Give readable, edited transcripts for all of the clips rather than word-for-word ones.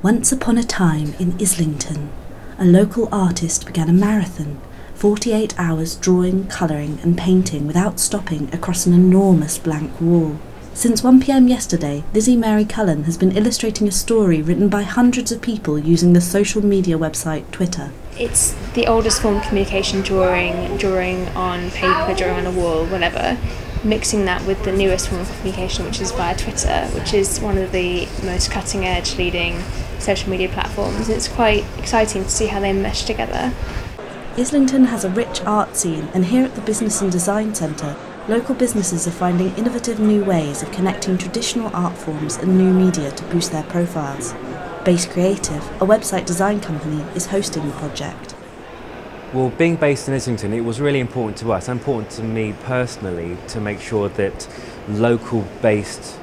Once upon a time in Islington, a local artist began a marathon, 48 hours drawing, colouring and painting without stopping across an enormous blank wall. Since 1 p.m. yesterday, Lizzie Mary Cullen has been illustrating a story written by hundreds of people using the social media website Twitter. It's the oldest form of communication, drawing on paper, drawing on a wall, whatever, mixing that with the newest form of communication, which is via Twitter, which is one of the most cutting-edge, leading social media platforms. It's quite exciting to see how they mesh together. Islington has a rich art scene, and here at the Business and Design Centre, local businesses are finding innovative new ways of connecting traditional art forms and new media to boost their profiles. Base Creative, a website design company, is hosting the project. Well, being based in Islington, it was really important to us, important to me personally, to make sure that local-based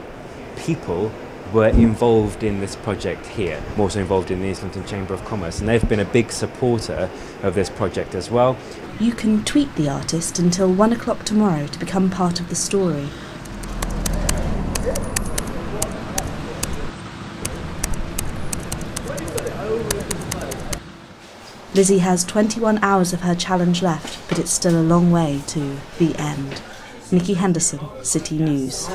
people were involved in this project here, more so involved in the Islington Chamber of Commerce, and they've been a big supporter of this project as well. You can tweet the artist until 1 o'clock tomorrow to become part of the story. Lizzie has 21 hours of her challenge left, but it's still a long way to the end. Nikki Henderson, City News.